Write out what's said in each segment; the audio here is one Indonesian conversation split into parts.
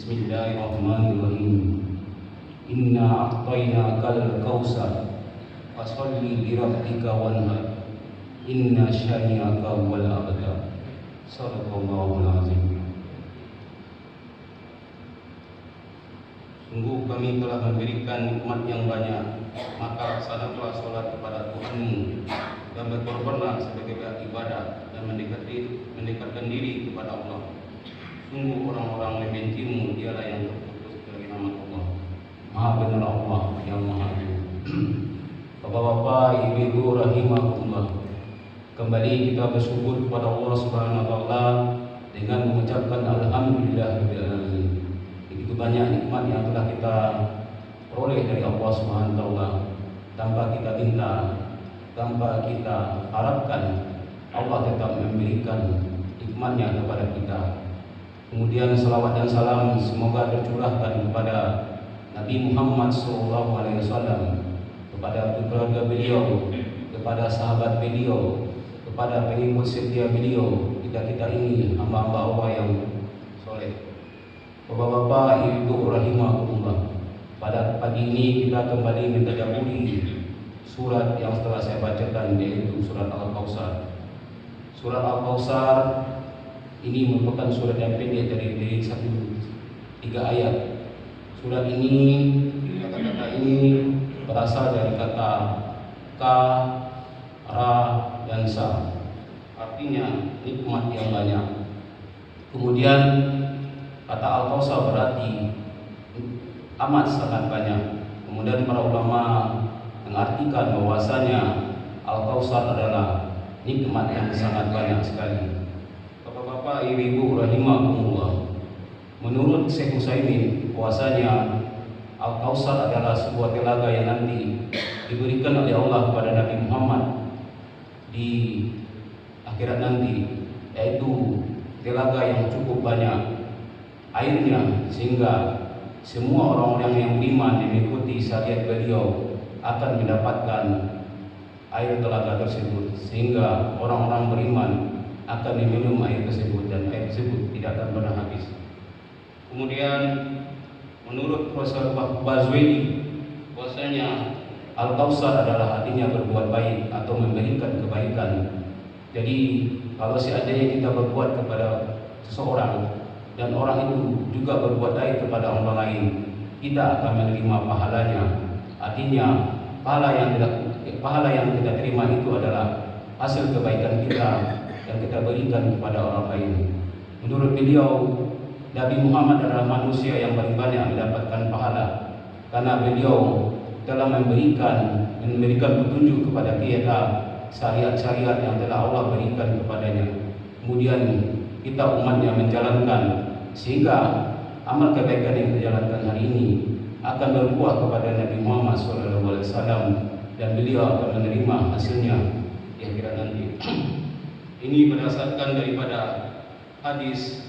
Bismillahirrahmanirrahim. Inna a'tainakal kautsar fasholli li rabbika wanhar. Inna syani'aka wal abtar. Shadaqallahul azim. Sungguh kami telah memberikan nikmat yang banyak, maka laksanakanlah sholat kepada Tuhanmu dan berkorbanlah sebagai ibadah dan mendekatkan diri kepada Allah. Sungguh orang-orang membencimu dialah yang terputus dari nama Allah. Maha benar Allah yang Maha Adil. Bapak-bapak, ibu-ibu rahimakumullah, kembali kita bersyukur kepada Allah Subhanahu wa taala dengan mengucapkan alhamdulillahirabbil alamin. Begitu banyak nikmat yang telah kita peroleh dari Allah Subhanahu wa taala tanpa kita minta, tanpa kita harapkan, Allah tetap memberikan nikmatnya kepada kita. Kemudian salawat dan salam semoga tercurahkan kepada Nabi Muhammad SAW, kepada keluarga beliau, kepada sahabat beliau, kepada pengikut setia beliau, kita ini hamba-hamba Allah yang soleh. Bapak-bapak, ibu rahimakumullah, pada pagi ini kita kembali mentadabburi surat yang setelah saya bacakan, yaitu surat Al-Kautsar. Surat Al-Kautsar ini merupakan surat yang pendek dari 3 ayat. Surat ini, kata-kata ini berasal dari kata ka, ra, dan sa, artinya nikmat yang banyak. Kemudian kata Al-Kautsar berarti amat sangat banyak. Kemudian para ulama mengartikan bahwasanya Al-Kautsar adalah nikmat yang sangat banyak sekali. Bapak, ibu, rahimakumullah, menurut Syekh Utsaimin bahwasanya Al-Kautsar adalah sebuah telaga yang nanti diberikan oleh Allah kepada Nabi Muhammad di akhirat nanti, yaitu telaga yang cukup banyak airnya, sehingga semua orang-orang yang beriman yang mengikuti syariat beliau akan mendapatkan air telaga tersebut, sehingga orang-orang beriman akan meminum air tersebut dan air tersebut tidak akan pernah habis. Kemudian menurut Profesor Bazwedi bahwasanya Al-Kautsar adalah artinya berbuat baik atau memberikan kebaikan. Jadi kalau seandainya kita berbuat kepada seseorang dan orang itu juga berbuat baik kepada orang lain, kita akan menerima pahalanya. Artinya pahala yang kita terima itu adalah hasil kebaikan kita yang kita berikan kepada orang lain. Menurut beliau, Nabi Muhammad adalah manusia yang paling banyak mendapatkan pahala karena beliau telah memberikan petunjuk kepada kita syariat-syariat yang telah Allah berikan kepadanya. Kemudian kita umatnya menjalankan, sehingga amal kebaikan yang kita jalankan hari ini akan berbuah kepada Nabi Muhammad SAW dan beliau akan menerima hasilnya di akhirat nanti. Ini berdasarkan daripada hadis,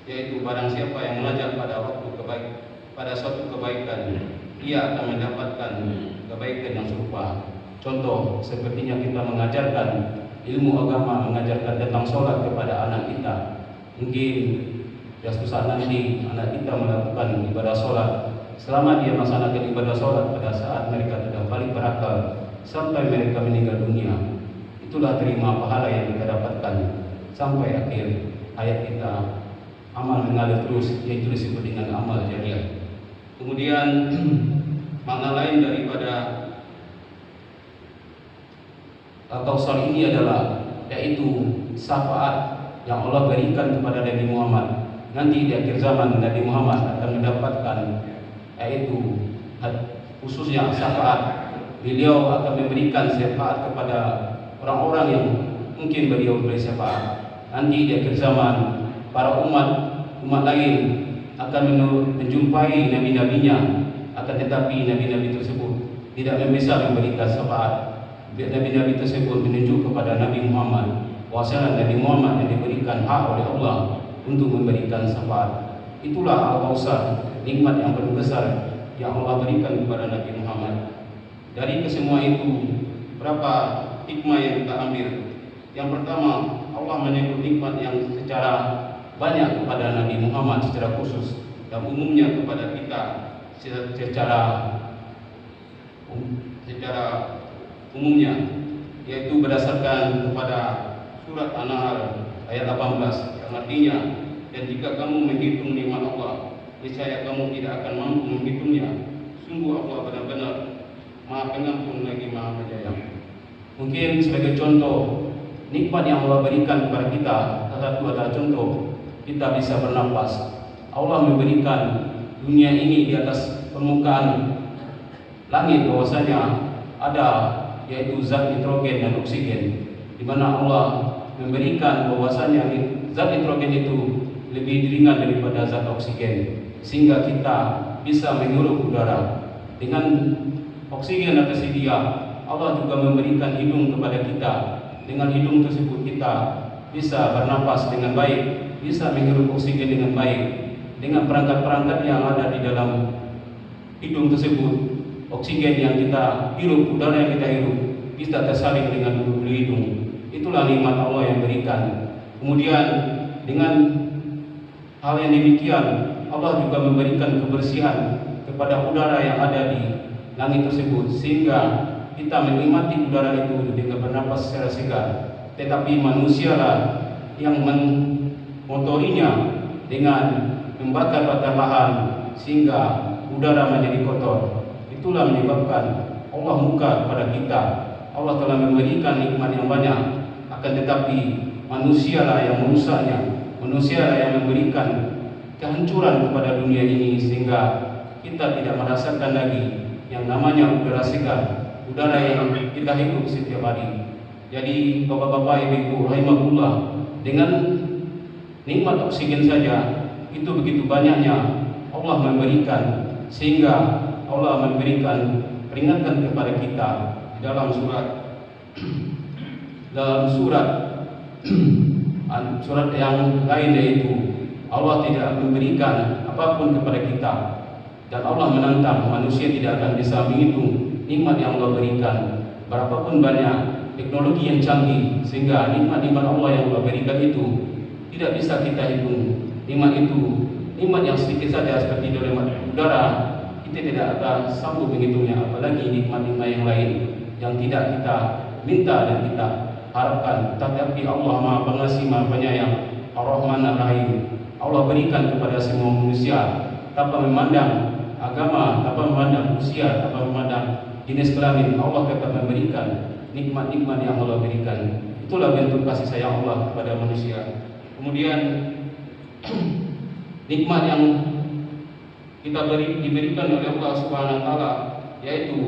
yaitu barang siapa yang mengajak pada suatu kebaikan, ia akan mendapatkan kebaikan yang serupa. Contoh sepertinya kita mengajarkan ilmu agama, mengajarkan tentang sholat kepada anak kita. Mungkin suatu saat nanti anak kita melakukan ibadah sholat, selama dia melaksanakan ibadah sholat pada saat mereka sudah balik berakal sampai mereka meninggal dunia, itulah terima pahala yang kita dapatkan sampai akhir hayat kita. Amal mengalir terus, yaitu disebut dengan amal jariah. Kemudian makna lain daripada Al-Kautsar ini adalah yaitu syafaat yang Allah berikan kepada Nabi Muhammad. Nanti di akhir zaman Nabi Muhammad akan mendapatkan yaitu khususnya syafaat. Beliau akan memberikan syafaat kepada orang-orang yang mungkin beliau beri syafaat. Nanti di akhir zaman para umat lain akan menjumpai nabi-nabinya, akan tetapi nabi-nabi tersebut tidak bisa memberikan syafaat. Nabi-nabi tersebut menunjuk kepada Nabi Muhammad, bahwasanya Nabi Muhammad yang diberikan hak oleh Allah untuk memberikan syafaat. Itulah Al-Kautsar, nikmat yang paling besar yang Allah berikan kepada Nabi Muhammad. Dari kesemua itu, berapa hikmah yang kita ambil? Yang pertama, Allah menyebut nikmat yang secara banyak kepada Nabi Muhammad secara khusus. dan umumnya kepada kita secara umumnya, yaitu berdasarkan kepada surat An-Nahl ayat 18 yang artinya, dan jika kamu menghitung nikmat Allah, niscaya kamu tidak akan mampu menghitungnya. Sungguh Allah benar-benar Maha Pengampun lagi Maha Penyayang. Mungkin sebagai contoh nikmat yang Allah berikan kepada kita, salah satu adalah contoh kita bisa bernafas. Allah memberikan dunia ini di atas permukaan langit bahwasanya ada yaitu zat nitrogen dan oksigen, di mana Allah memberikan bahwasanya zat nitrogen itu lebih ringan daripada zat oksigen, sehingga kita bisa menghirup udara. Dengan oksigen yang tersedia, Allah juga memberikan hidung kepada kita. Dengan hidung tersebut kita bisa bernafas dengan baik, bisa menghirup oksigen dengan baik. Dengan perangkat-perangkat yang ada di dalam hidung tersebut, oksigen yang kita hirup, udara yang kita hirup, bisa tersaling dengan bulu-bulu hidung. Itulah nikmat Allah yang berikan. Kemudian dengan hal yang demikian, Allah juga memberikan kebersihan kepada udara yang ada di langit tersebut, sehingga kita menikmati udara itu dengan bernapas secara segar. Tetapi manusialah yang mengotorinya dengan membakar-bakar lahan sehingga udara menjadi kotor. Itulah menyebabkan Allah murka kepada kita. Allah telah memberikan nikmat yang banyak, akan tetapi manusialah yang merusaknya. Manusialah yang memberikan kehancuran kepada dunia ini, sehingga kita tidak merasakan lagi yang namanya udara segar, udara yang kita hidup setiap hari. Jadi bapak-bapak, ibu-ibu rahimahullah, dengan nikmat oksigen saja itu begitu banyaknya Allah memberikan, sehingga Allah memberikan peringatan kepada kita dalam surat yang lain, yaitu Allah tidak memberikan apapun kepada kita, dan Allah menantang manusia tidak akan bisa menghitung nikmat yang Allah berikan. Berapapun banyak teknologi yang canggih, sehingga nikmat-nikmat Allah yang Allah berikan itu tidak bisa kita hitung. Nikmat itu, nikmat yang sedikit saja seperti nikmat udara, kita tidak akan sanggup menghitungnya, apalagi nikmat-nikmat yang lain yang tidak kita minta dan kita harapkan. Tetapi Allah Maha Pengasih, Maha Penyayang, Ar-Rahman Ar-Rahim. Allah berikan kepada semua manusia tanpa memandang agama, tanpa memandang usia, tanpa memandang jenis kelamin. Allah tetap memberikan nikmat-nikmat yang Allah berikan. Itulah bentuk kasih sayang Allah kepada manusia. Kemudian nikmat yang kita diberikan oleh Allah Subhanahu wa taala, yaitu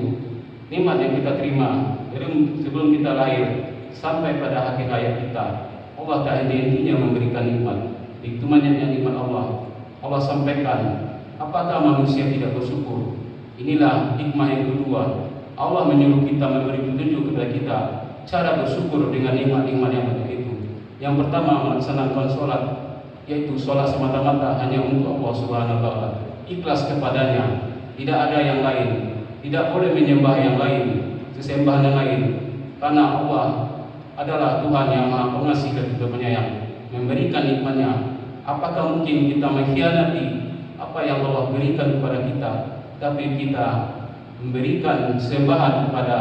nikmat yang kita terima dari sebelum kita lahir sampai pada akhir hayat kita. Allah tak henti-hentinya memberikan nikmat. Itu banyaknya nikmat Allah. Allah sampaikan, apakah manusia tidak bersyukur? Inilah hikmah yang kedua. Allah menyuruh kita, memberi petunjuk kepada kita cara bersyukur dengan nikmat-nikmat yang banyak itu. Yang pertama, melaksanakan sholat, yaitu sholat semata-mata hanya untuk Allah Subhanahu wa taala. Ikhlas kepadanya, tidak ada yang lain. Tidak boleh menyembah yang lain, sesembahan yang lain, karena Allah adalah Tuhan yang Maha Pengasih dan juga Penyayang, memberikan nikmatnya. Apakah mungkin kita mengkhianati apa yang Allah berikan kepada kita, tapi kita memberikan sembahan kepada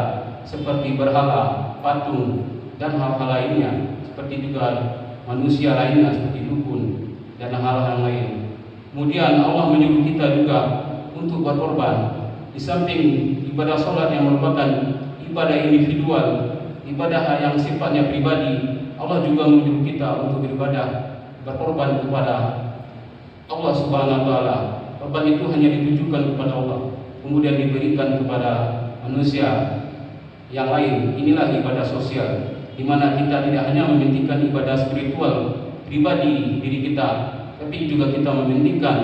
seperti berhala, patung, dan hal-hal lainnya, seperti juga manusia lainnya seperti dukun dan hal-hal lain. Kemudian Allah menyuruh kita juga untuk berkorban. Di samping ibadah sholat yang merupakan ibadah individual, ibadah yang sifatnya pribadi, Allah juga menyuruh kita untuk beribadah, berkorban kepada Allah Subhanahu wa taala. Korban itu hanya ditujukan kepada Allah, kemudian diberikan kepada manusia yang lain. Inilah ibadah sosial, di mana kita tidak hanya mementingkan ibadah spiritual pribadi diri kita, tapi juga kita mementingkan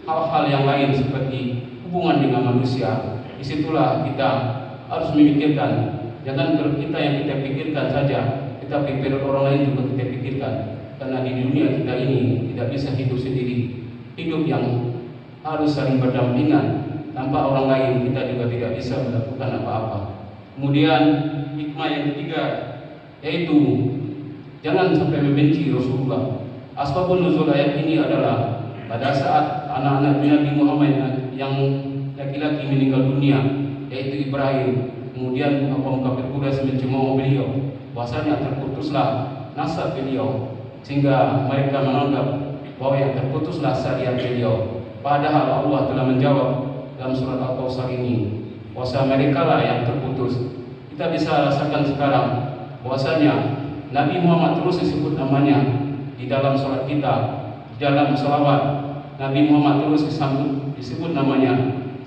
hal-hal yang lain seperti hubungan dengan manusia. Disitulah kita harus memikirkan, jangan kita yang kita pikirkan saja, tetapi orang lain juga kita pikirkan. Karena di dunia kita ini tidak bisa hidup sendiri, hidup yang harus saling berdampingan. Tanpa orang lain kita juga tidak bisa melakukan apa-apa. Kemudian hikmah yang ketiga, yaitu jangan sampai membenci Rasulullah. Asbabun nuzul ayat ini adalah pada saat anak-anak Nabi Muhammad yang laki-laki meninggal dunia, yaitu Ibrahim. Kemudian kaum kafir Quraisy mencemooh beliau, bahwasanya terputuslah nasab beliau, sehingga mereka menganggap bahwa yang terputuslah syariat beliau. Padahal Allah telah menjawab dalam surat Al-Kautsar ini, bahwasanya mereka lah yang terputus. Kita bisa rasakan sekarang bahwasanya Nabi Muhammad terus disebut namanya di dalam sholat kita, di dalam sholawat Nabi Muhammad terus disebut namanya,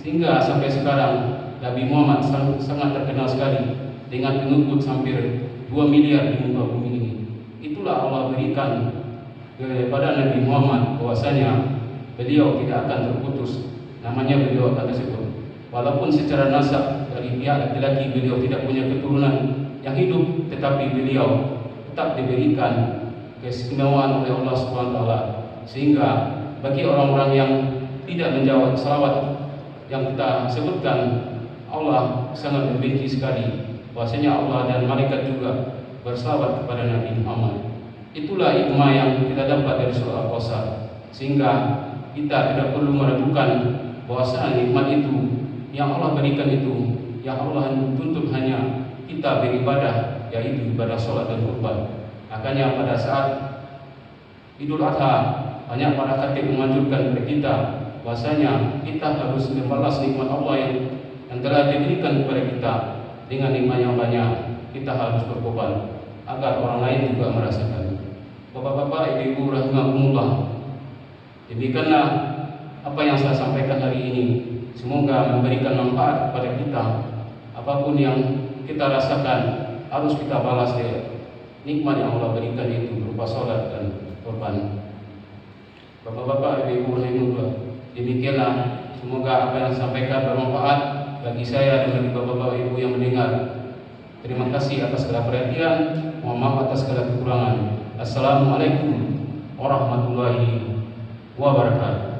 sehingga sampai sekarang Nabi Muhammad sangat terkenal sekali dengan pengikut hampir 2 miliar di muka bumi ini. Itulah Allah berikan kepada Nabi Muhammad bahwasanya beliau tidak akan terputus, namanya beliau akan tersebut. Walaupun secara nasab dari pihak laki-laki beliau tidak punya keturunan yang hidup, tetapi beliau tetap diberikan keistimewaan oleh Allah SWT, sehingga bagi orang-orang yang tidak menjawab salawat yang kita sebutkan, Allah sangat membenci sekali. Bahwasanya Allah dan malaikat juga bersalawat kepada Nabi Muhammad. Itulah hikmah yang kita dapat dari surah Al-Kautsar, sehingga kita tidak perlu meragukan bahwasanya nikmat itu yang Allah berikan itu, yang Allah tuntut hanya kita beribadah, yaitu ibadah sholat dan kurban. Makanya pada saat Idul Adha, banyak para khatib menganjurkan kepada kita bahwasanya kita harus membalas nikmat Allah yang telah diberikan kepada kita dengan nikmat yang banyak. Kita harus berkorban agar orang lain juga merasakan. Bapak-bapak, ibu-ibu rahimakumullah, demikianlah apa yang saya sampaikan hari ini. Semoga memberikan manfaat kepada kita. Apapun yang kita rasakan harus kita balas nikmat yang Allah berikan, itu berupa sholat dan korban. Bapak-bapak, ibu-ibu rahimakumullah, demikianlah, semoga apa yang saya sampaikan bermanfaat bagi saya dan bagi bapak-bapak ibu yang mendengar. Terima kasih atas segala perhatian, mohon maaf atas segala kekurangan. Assalamualaikum warahmatullahi wabarakatuh.